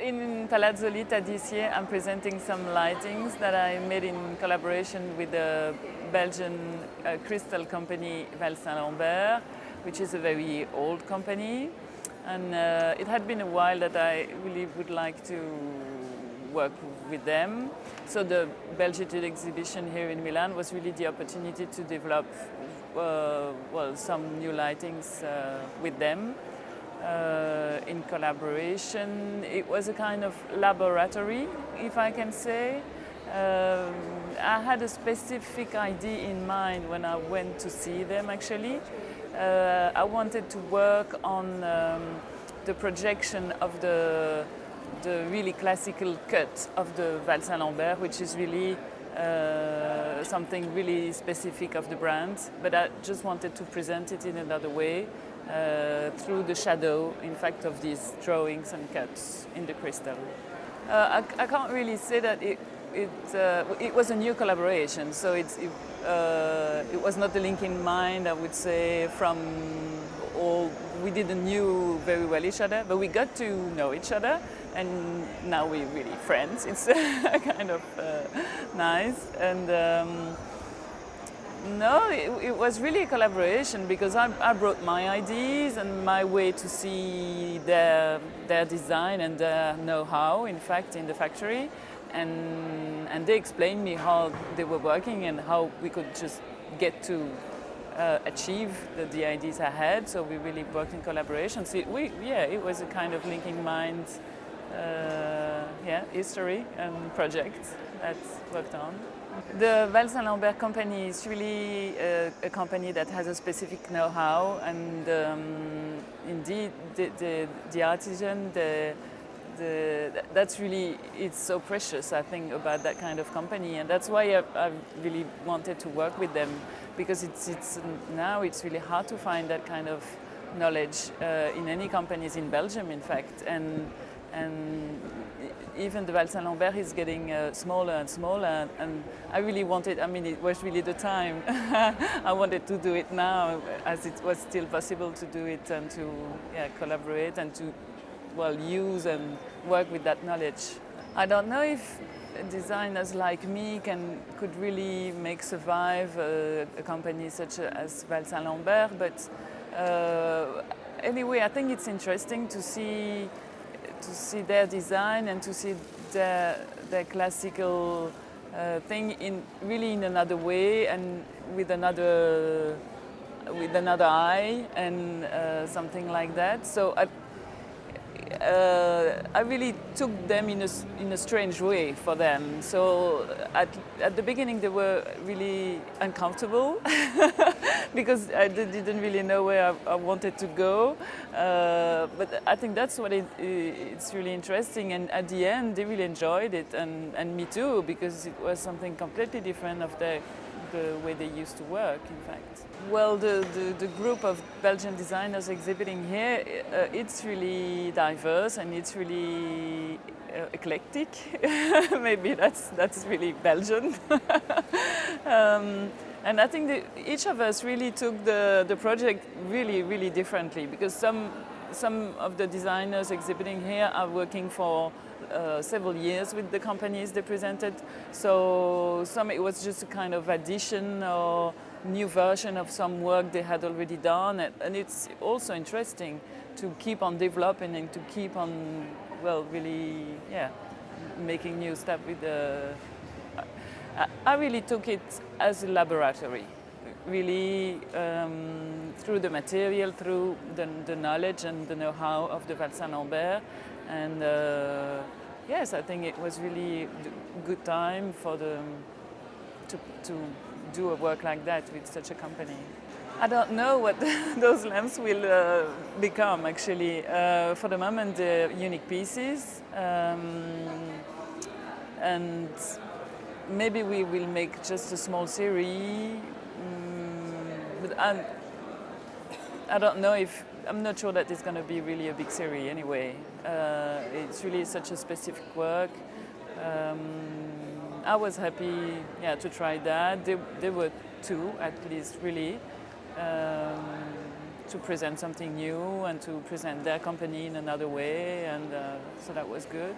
in Palazzo Lita this year, I'm presenting some lightings that I made in collaboration with the Belgian crystal company Val Saint-Lambert, which is a very old company. And it had been a while that I really would like to work with them. So the Belgitude exhibition here in Milan was really the opportunity to develop some new lightings with them. In collaboration. It was a kind of laboratory, if I can say. I had a specific idea in mind when I went to see them, actually. I wanted to work on the projection of the really classical cut of the Val Saint-Lambert, which is really something really specific of the brand, but I just wanted to present it in another way. Through the shadow, in fact, of these drawings and cuts in the crystal. I can't really say that it was a new collaboration, so it was not a link in mind, I would say, from all. We didn't knew very well each other, but we got to know each other, and now we're really friends. It's kind of nice. And no, it was really a collaboration because I brought my ideas and my way to see their design and their know-how, in fact, in the factory. And they explained me how they were working and how we could just get to achieve the ideas I had. So we really worked in collaboration. So it was a kind of linking mind, history and project that's worked on. The Val Saint-Lambert company is really a company that has a specific know-how, and indeed the artisan, that's really, it's so precious, I think, about that kind of company, and that's why I really wanted to work with them, because now it's really hard to find that kind of knowledge in any companies in Belgium, in fact, and even the Val Saint-Lambert is getting smaller and smaller, and I really wanted, I mean, it was really the time. I wanted to do it now, as it was still possible to do it and to collaborate and to, use and work with that knowledge. I don't know if designers like me could really make survive a company such as Val Saint-Lambert, but anyway, I think it's interesting to see their design and to see their classical thing in another way and with another eye and something like that. So I really took them in a strange way for them. So at the beginning they were really uncomfortable because I didn't really know where I wanted to go. But I think that's what it's really interesting. And at the end they really enjoyed it, and me too, because it was something completely different of the way they used to work, in fact. Well, the group of Belgian designers exhibiting here, it's really diverse and it's really eclectic. Maybe that's really Belgian. And I think each of us really took the project really, really differently, because some of the designers exhibiting here are working for several years with the companies they presented. So it was just a kind of addition or new version of some work they had already done. And it's also interesting to keep on developing and to keep on, really, making new stuff with the... I really took it as a laboratory, really, through the material, through the knowledge and the know-how of the Val Saint-Lambert. And yes, I think it was really a good time for to do a work like that with such a company. I don't know what those lamps will become, actually. For the moment, they're unique pieces. And maybe we will make just a small series. But I don't know if... I'm not sure that it's going to be really a big series anyway. It's really such a specific work. I was happy, to try that. There were two, at least, really, to present something new and to present their company in another way, and so that was good.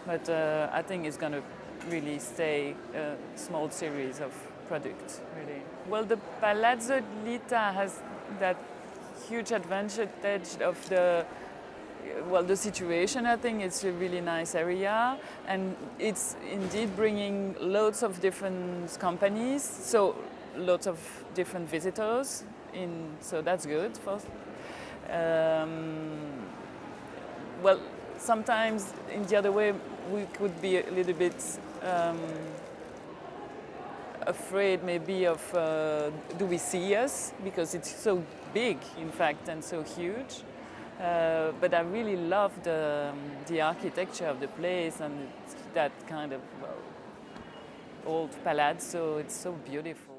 But I think it's going to really stay a small series of products, really. Well, the Palazzo Lita has that huge advantage of the situation. I think it's a really nice area, and it's indeed bringing loads of different companies, so lots of different visitors in, so that's good. Well, sometimes in the other way we could be a little bit afraid maybe of do we see us, because it's so big in fact and so huge. But I really love the architecture of the place, and that kind of old palazzo. It's so beautiful.